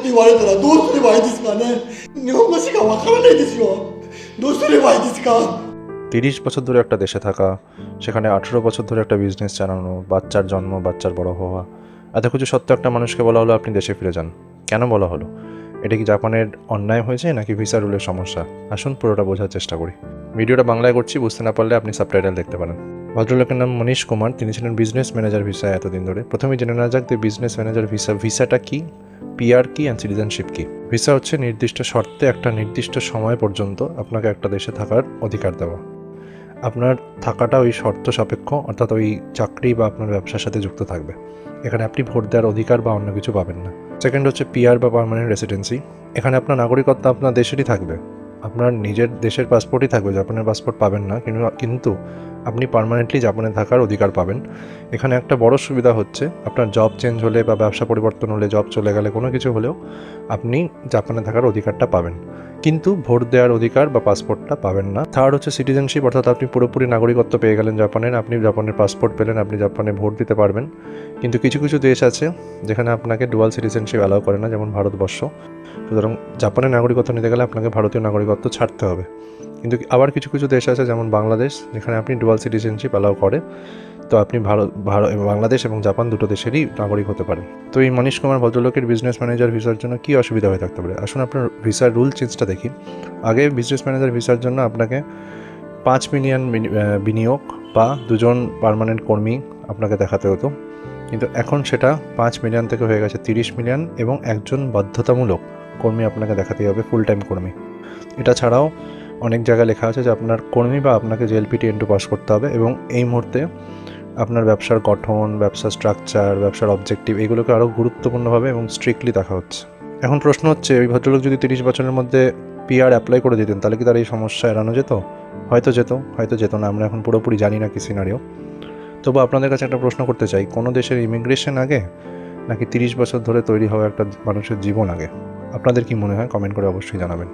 って言われたらどうすればいいですかね。日本語しかわからないですよ。どうすればいいですか。 30 বছর ধরে একটা দেশে থাকা, সেখানে 18 বছর ধরে একটা বিজনেস চালানো, বাচ্চার জন্ম, বাচ্চার বড় হওয়া, এত কিছু সত্ত্বেও একটা মানুষকে বলা হলো আপনি দেশে ফিরে যান। কেন বলা হলো? এটা কি জাপানের অন্যায় হয়েছে নাকি ভিসা রুলের সমস্যা? আসুন পুরোটা বোঝার চেষ্টা করি। ভিডিওটা বাংলায় করছি, বুঝতে না পারলে আপনি সাবটাইটেল দেখতে পারেন। ভদ্রলোকের নাম মনীশ কুমার, তিনি ছিলেন বিজনেস ম্যানেজার ভিসায় এতদিন ধরে। প্রথমেই জেনে নেওয়া যাক যে বিজনেস ম্যানেজার ভিসাটা কি, পিআর কি অ্যান্ড সিটিজেনশিপ কি। ভিসা হচ্ছে নির্দিষ্ট শর্তে একটা নির্দিষ্ট সময় পর্যন্ত আপনাকে একটা দেশে থাকার অধিকার দেওয়া। আপনার থাকাটা ওই শর্ত সাপেক্ষ, অর্থাৎ ওই চাকরি বা আপনার ব্যবসার সাথে যুক্ত থাকবে। এখানে আপনি ভোট দেওয়ার অধিকার বা অন্য কিছু পাবেন না। সেকেন্ড হচ্ছে পিআর বা পার্মানেন্ট রেসিডেন্সি। এখানে আপনার নাগরিকত্ব আপনার দেশেরই থাকবে, আপনার নিজের দেশের পাসপোর্টই থাকবে, জাপানের পাসপোর্ট পাবেন না, কিন্তু আপনি পার্মানেন্টলি জাপানে থাকার অধিকার পাবেন। এখানে একটা বড় সুবিধা হচ্ছে আপনার জব চেঞ্জ হলে বা ব্যবসা পরিবর্তন হলে, জব চলে গেলে, কোনো কিছু হলেও আপনি জাপানে থাকার অধিকারটা পাবেন, কিন্তু ভোট দেওয়ার অধিকার বা পাসপোর্টটা পাবেন না। থার্ড হচ্ছে সিটিজেনশিপ, অর্থাৎ আপনি পুরোপুরি নাগরিকত্ব পেয়ে গেলেন জাপানের, আপনি জাপানের পাসপোর্ট পেলেন, আপনি জাপানে ভোট দিতে পারবেন। কিন্তু কিছু কিছু দেশ আছে যেখানে আপনাকে ডুয়াল সিটিজেনশিপ অ্যালাউ করে না, যেমন ভারতবর্ষ। সুতরাং জাপানের নাগরিকত্ব নিতে গেলে আপনাকে ভারতীয় নাগরিকত্ব ছাড়তে হবে। কিন্তু আবার কিছু কিছু দেশ আছে যেমন বাংলাদেশ, যেখানে আপনি ডুয়াল সিটিজেনশিপ অ্যালাউ করে, তো আপনি বাংলাদেশ এবং জাপান দুটো দেশেরই নাগরিক হতে পারেন। তো এই মনীশ কুমার ভদ্রলোকের বিজনেস ম্যানেজার ভিসার জন্য কী অসুবিধা হয়ে থাকতে পারে? আসুন আপনার ভিসার রুল চেঞ্জটা দেখি। আগে বিজনেস ম্যানেজার ভিসার জন্য আপনাকে 5 মিলিয়ন বিনিয়োগ বা 2 জন পার্মানেন্ট কর্মী আপনাকে দেখাতে হতো, কিন্তু এখন সেটা 5 মিলিয়ন থেকে হয়ে গেছে 30 মিলিয়ন এবং একজন বাধ্যতামূলক কর্মী আপনাকে দেখাতেই হবে, ফুল টাইম কর্মী। এটা ছাড়াও অনেক জায়গায় লেখা আছে যে আপনার কর্মী বা আপনাকে জেএলপিটি এন্টু পাস করতে হবে, এবং এই মুহূর্তে আপনার ব্যবসার গঠন, ব্যবসার স্ট্রাকচার, ব্যবসার অবজেক্টিভ, এগুলোকে আরও গুরুত্বপূর্ণভাবে এবং স্ট্রিক্টলি দেখা হচ্ছে। এখন প্রশ্ন হচ্ছে, ওই ভদ্রলোক যদি 30 বছরের মধ্যে পিআর অ্যাপ্লাই করে দিতেন, তাহলে কি তার এই সমস্যা এড়ানো যেত? হয়তো যেত না, আমরা এখন পুরোপুরি জানি না কি সিনারিও। তবু আপনাদের কাছে একটা প্রশ্ন করতে চাই, কোনো দেশের ইমিগ্রেশন আগে নাকি 30 বছর ধরে তৈরি হওয়া একটা মানুষের জীবন আগে? আপনাদের কি মনে হয়? কমেন্ট করে অবশ্যই জানাবেন।